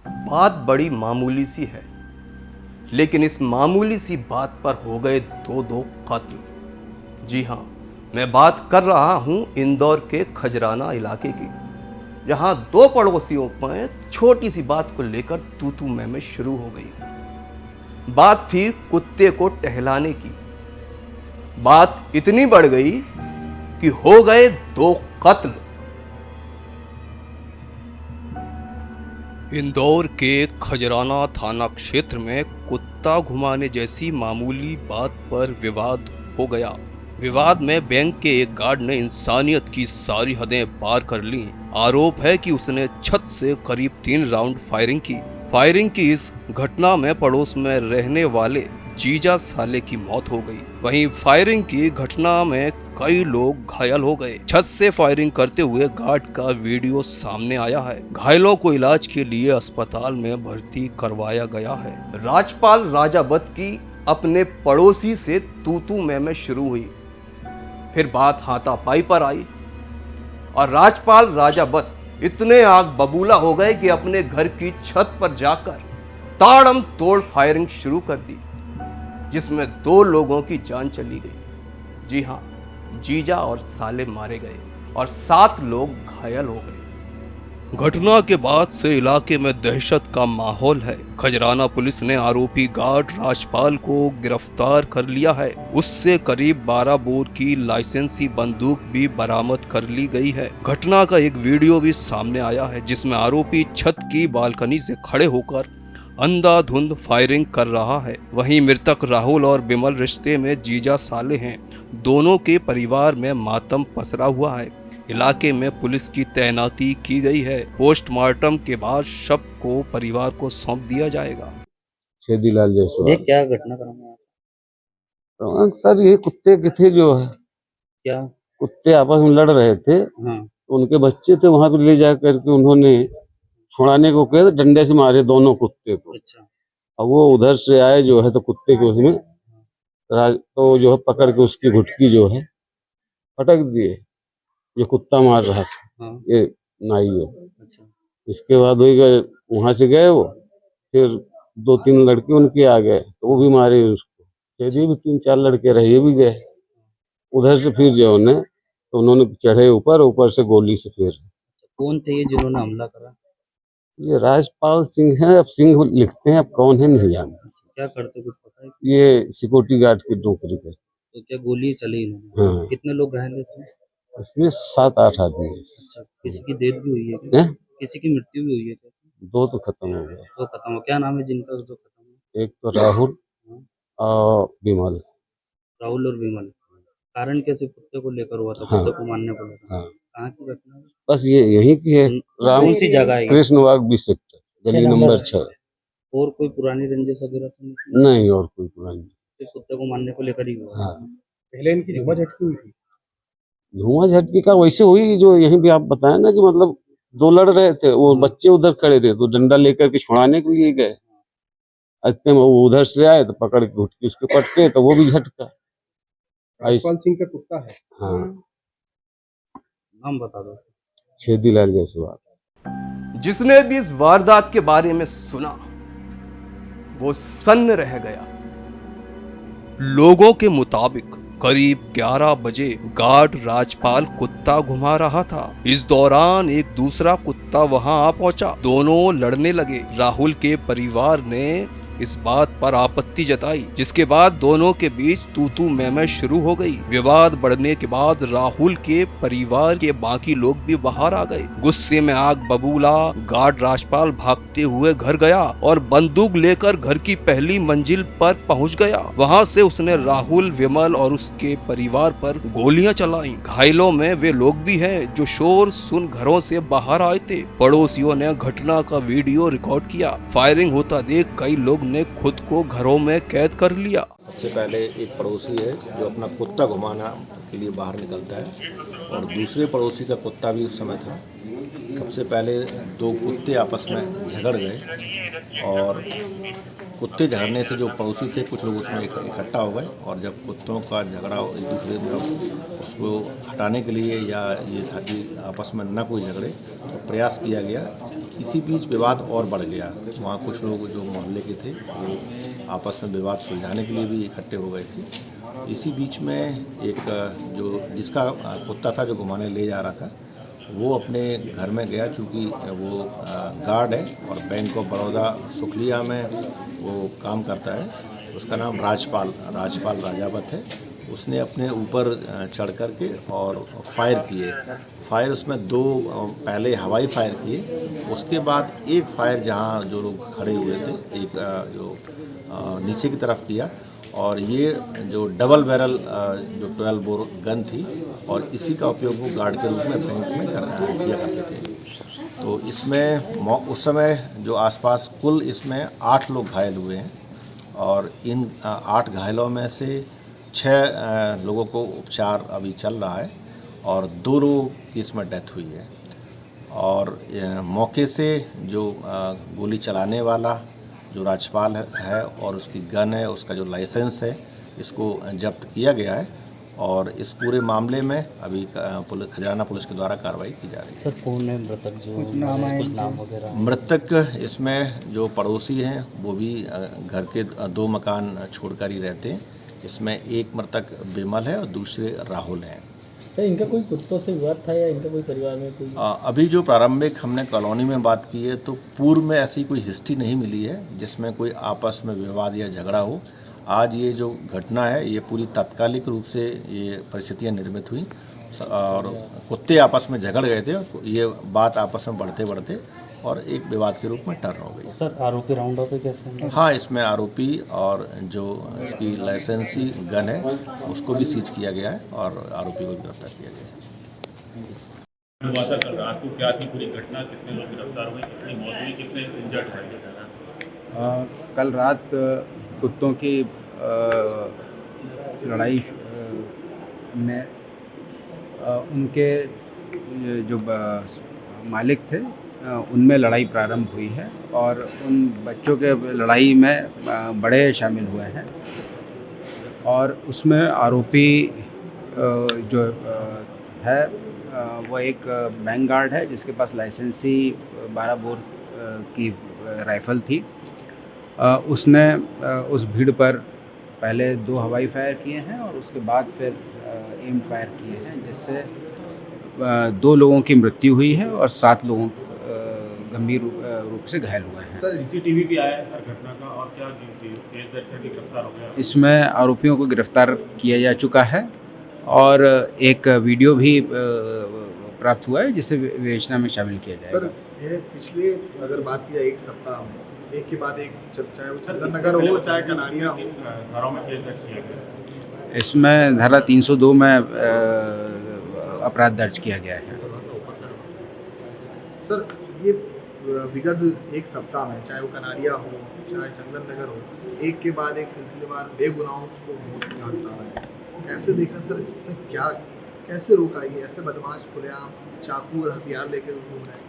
बात बड़ी मामूली सी है, लेकिन इस मामूली सी बात पर हो गए दो कत्ल। जी हाँ, मैं बात कर रहा हूँ इंदौर के खजराना इलाके की, जहाँ दो पड़ोसियों में छोटी सी बात को लेकर तू मैं शुरू हो गई। बात थी कुत्ते को टहलाने की। बात इतनी बढ़ गई कि हो गए दो कत्ल। इंदौर के खजराना थाना क्षेत्र में कुत्ता घुमाने जैसी मामूली बात पर विवाद हो गया। विवाद में बैंक के एक गार्ड ने इंसानियत की सारी हदें पार कर ली। आरोप है कि उसने छत से करीब 3 राउंड फायरिंग की इस घटना में पड़ोस में रहने वाले जीजा साले की मौत हो गई। वहीं फायरिंग की घटना में कई लोग घायल हो गए। छत से फायरिंग करते हुए गार्ड का वीडियो सामने आया है। घायलों को इलाज के लिए अस्पताल में भर्ती करवाया गया है। राजपाल राजावत की अपने पड़ोसी से तू मैं शुरू हुई, फिर बात हाथापाई पर आई और राजपाल राजावत इतने आग बबूला हो गए कि अपने घर की छत पर जाकर ताड़म तोड़ फायरिंग शुरू कर दी, जिसमें 2 लोगों की जान चली गई। जी हाँ, जीजा और साले मारे गए और 7 लोग घायल हो गए। घटना के बाद से इलाके में दहशत का माहौल है। खजराना पुलिस ने आरोपी गार्ड राजपाल को गिरफ्तार कर लिया है। उससे करीब 12 बोर की लाइसेंसी बंदूक भी बरामद कर ली गई है। घटना का एक वीडियो भी सामने आया है, जिसमें आरोपी छत की बालकनी से खड़े होकर अंधाधुंध फायरिंग कर रहा है। वहीं मृतक राहुल और बिमल रिश्ते में जीजा साले हैं। दोनों के परिवार में मातम पसरा हुआ है। इलाके में पुलिस की तैनाती की गई है। पोस्टमार्टम के बाद शव को परिवार को सौंप दिया जाएगा। छेदीलाल जायसवाल। ये क्या घटना क्रमांक सर ये कुत्ते के थे जो है, क्या कुत्ते आपस में लड़ रहे थे। हाँ उनके बच्चे थे, वहां पे ले जा करके उन्होंने छुड़ाने को कहा, डंडे से मारे दोनों कुत्ते को। अच्छा अब वो उधर से आए जो है तो कुत्ते के उसमें तो जो है पकड़ के उसकी घुटकी जो है पटक दिए। ये कुत्ता मार रहा था, हाँ ये नाई है। अच्छा इसके बाद वहां से गए वो, फिर 2-3 लड़के उनके आ गए तो वो भी मारे उसको। फिर ये भी 3-4 लड़के रहे, ये भी गए उधर से। फिर जो उन्हें तो उन्होंने चढ़े ऊपर से गोली से फिर। कौन थे ये जिन्होंने हमला करा? ये राजपाल सिंह है, अब सिंह लिखते हैं, अब कौन है नहीं जानते। क्या करते कुछ पता है? ये सिक्योरिटी गार्ड की नौकरी करते। तो क्या गोली चली इन्होंने? हाँ, कितने लोग घायल हैं इसमें? इसमें 7-8 आदमी है। अच्छा, किसी की डेथ भी हुई है क्या? हैं? किसी की मृत्यु भी हुई है क्या? 2 तो खत्म हो गए। तो खत्म हो, क्या नाम है जिनका जो खत्म हुआ? एक तो राहुल हाँ, और विमल। राहुल और विमल। कारण कैसे कुत्ते को लेकर हुआ था? हाँ, कुत्ते को मारने को लेकर? हाँ, कहाँ की घटना है? बस ये यहीं की है। कौन सी जगह है ये? कृष्णबाग बी सेक्टर, गली नंबर 6। और कोई पुरानी रंजिश वगैरह तो नहीं? नहीं, और कोई पुरानी। सिर्फ कुत्ते को मारने को लेकर ही हुआ? हाँ, पहले इनकी झूमा झटकी हुई थी। धुआं झटकी का वैसे हुई जो यहीं भी आप बताए ना, कि मतलब 2 लड़ रहे थे, वो बच्चे उधर खड़े थे तो डंडा लेकर के छुड़ाने के लिए गए। इतने में वो उधर से आए तो पकड़ के घुटकी उसके पटके तो वो भी झटका। राजपाल सिंह का कुत्ता है। हाँ, नाम बता दो। छेदीलाल जायसवाल। जिसने भी इस वारदात के बारे में सुना वो सन्न रह गया। लोगों के मुताबिक करीब 11 बजे गार्ड राजपाल कुत्ता घुमा रहा था। इस दौरान एक दूसरा कुत्ता वहां आ पहुंचा। दोनों लड़ने लगे। राहुल के परिवार ने इस बात पर आपत्ति जताई, जिसके बाद दोनों के बीच तू मैं शुरू हो गई। विवाद बढ़ने के बाद राहुल के परिवार के बाकी लोग भी बाहर आ गए। गुस्से में आग बबूला। गार्ड राजपाल भागते हुए घर गया और बंदूक लेकर घर की पहली मंजिल पर पहुंच गया। वहां से उसने राहुल, विमल और उसके परिवार पर गोलियां चलाई। घायलों में वे लोग भी हैं जो शोर सुन घरों से बाहर आए थे। पड़ोसियों ने घटना का वीडियो रिकॉर्ड किया। फायरिंग होता देख कई लोग ने खुद को घरों में कैद कर लिया। सबसे पहले एक पड़ोसी है जो अपना कुत्ता घुमाना के लिए बाहर निकलता है और दूसरे पड़ोसी का कुत्ता भी उस समय था। सबसे पहले दो कुत्ते आपस में झगड़ गए और कुत्ते झगड़ने से जो पड़ोसी थे कुछ लोग उसमें इकट्ठा हो गए और जब कुत्तों का झगड़ा एक दूसरे में उसको हटाने के लिए या ये था कि आपस में न कोई झगड़े तो प्रयास किया गया। इसी बीच विवाद और बढ़ गया। वहाँ कुछ लोग जो मोहल्ले के थे वो आपस में विवाद सुलझाने के लिए भी इकट्ठे हो गए थे। इसी बीच में एक जो जिसका कुत्ता था जो घुमाने ले जा रहा था वो अपने घर में गया, चूँकि वो गार्ड है और बैंक ऑफ बड़ौदा सुखलिया में वो काम करता है। उसका नाम राजपाल राजावत है। उसने अपने ऊपर चढ़ कर के और फायर किए। फायर उसमें दो पहले हवाई फायर किए, उसके बाद एक फायर जहाँ जो लोग खड़े हुए थे एक जो नीचे की तरफ किया और ये जो डबल बैरल जो 12 बोर गन थी और इसी का उपयोग वो गार्ड के रूप में बैंक में किया करते थे। तो इसमें उस समय जो आसपास कुल इसमें 8 लोग घायल हुए हैं और इन 8 घायलों में से 6 लोगों को उपचार अभी चल रहा है और 2 लोगों की इसमें डेथ हुई है। और मौके से जो गोली चलाने वाला जो राजपाल है और उसकी गन है, उसका जो लाइसेंस है, इसको जब्त किया गया है और इस पूरे मामले में अभी खजाना पुलिस के द्वारा कार्रवाई की जा रही है। सर कौन है मृतक, जो कुछ नाम वगैरह? मृतक इसमें जो पड़ोसी हैं वो भी घर के 2 मकान छोड़कर ही रहते हैं। इसमें एक मृतक विमल है और दूसरे राहुल हैं। सर इनका कोई कुत्तों से विवाद था या इनका कोई परिवार में कोई? अभी जो प्रारंभिक हमने कॉलोनी में बात की है तो पूर्व में ऐसी कोई हिस्ट्री नहीं मिली है जिसमें कोई आपस में विवाद या झगड़ा हो। आज ये जो घटना है ये पूरी तात्कालिक रूप से ये परिस्थितियाँ निर्मित हुई और कुत्ते आपस में झगड़ गए थे। ये बात आपस में बढ़ते बढ़ते और एक विवाद के रूप में टर्न हो गई। सर आरोपी राउंड अप कैसे हैं? हाँ, इसमें आरोपी और जो इसकी लाइसेंसी गन है उसको भी सीज किया गया है और आरोपी को गिरफ्तार किया गया है। हुआ था कल रात को, क्या थी पूरी घटना, कितने लोग गिरफ्तार हुए, कितनी मौत हुई, कितने इंजर्ड हैं? कल रात कुत्तों की लड़ाई में उनके जो मालिक थे उनमें लड़ाई प्रारंभ हुई है और उन बच्चों के लड़ाई में बड़े शामिल हुए हैं और उसमें आरोपी जो है वो एक बैंक गार्ड है जिसके पास लाइसेंसी 12 बोर की राइफ़ल थी। उसने उस भीड़ पर पहले 2 हवाई फायर किए हैं और उसके बाद फिर एम फायर किए हैं, जिससे 2 लोगों की मृत्यु हुई है और 7 लोगों गंभीर रूप से घायल हुए हैं। सर सीसीटीवी भी आया है सर घटना का, और क्या केस दर्ज करके गिरफ्तार हो गया? इसमें आरोपियों को गिरफ्तार किया जा चुका है और एक वीडियो भी प्राप्त हुआ है जिसे विवेचना में शामिल किया जाएगा। सर ये पिछले अगर बात की जाए 1 सप्ताह में एक के बाद एक, चाहे वो चंदन नगर हो चाहे कनाड़िया हो, घरों में केस दर्ज किया गया। इसमें धारा 302 में अपराध दर्ज किया गया है। सर ये विगत 1 सप्ताह में चाहे वो कनाड़िया हो चाहे चंदन नगर हो, एक के बाद एक सिलसिलेवार बेगुनाहों को मौत के घाट उतारा है। कैसे देखा सर, इसमें क्या कैसे रोका? ये ऐसे बदमाश खुलेआम चाकू और हथियार लेके घूम रहे हैं।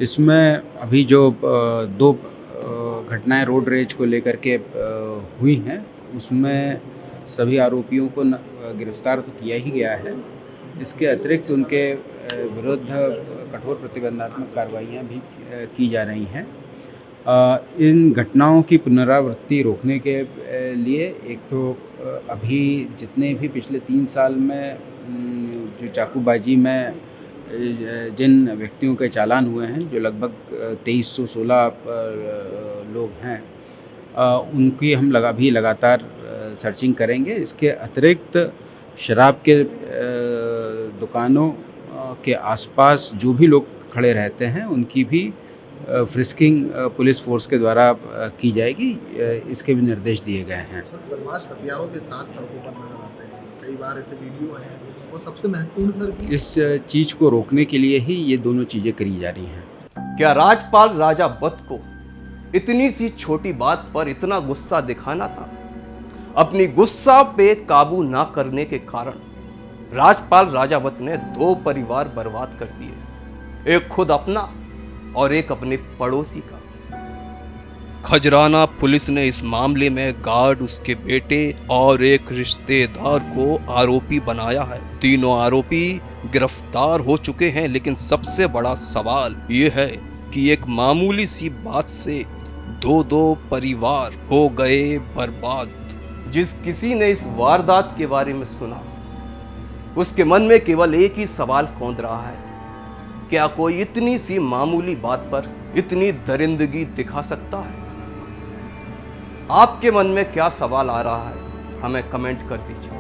इसमें अभी जो 2 घटनाएं रोड रेज को लेकर के हुई हैं उसमें सभी आरोपियों को गिरफ्तार तो किया ही गया है। इसके अतिरिक्त उनके विरुद्ध कठोर प्रतिबंधात्मक कार्रवाइयाँ भी की जा रही हैं। इन घटनाओं की पुनरावृत्ति रोकने के लिए एक तो अभी जितने भी पिछले 3 साल में जो चाकूबाजी में जिन व्यक्तियों के चालान हुए हैं, जो लगभग 2316 लोग हैं, उनकी हम लगातार सर्चिंग करेंगे। इसके अतिरिक्त शराब के दुकानों के आसपास जो भी लोग खड़े रहते हैं उनकी भी फ्रिस्किंग पुलिस फोर्स के द्वारा की जाएगी। इसके भी निर्देश दिए गए हैं। सर बदमाश हथियारों के साथ सड़कों पर नजर आते हैं, कई बार ऐसे वीडियो हैं। वो सबसे महत्वपूर्ण सर की इस चीज़ को रोकने के लिए ही ये दोनों चीज़ें करी जा रही हैं। क्या राजपाल राजावत को इतनी सी छोटी बात पर इतना गुस्सा दिखाना था? अपनी गुस्सा पे काबू ना करने के कारण राजपाल राजावत ने 2 परिवार बर्बाद कर दिए, एक खुद अपना और एक अपने पड़ोसी का। खजराना पुलिस ने इस मामले में गार्ड, उसके बेटे और एक रिश्तेदार को आरोपी बनाया है। तीनों आरोपी गिरफ्तार हो चुके हैं, लेकिन सबसे बड़ा सवाल यह है कि एक मामूली सी बात से 2 परिवार हो गए बर्बाद। जिस किसी ने इस वारदात के बारे में सुना, उसके मन में केवल एक ही सवाल कौंध रहा है, क्या कोई इतनी सी मामूली बात पर इतनी दरिंदगी दिखा सकता है? आपके मन में क्या सवाल आ रहा है, हमें कमेंट कर दीजिए।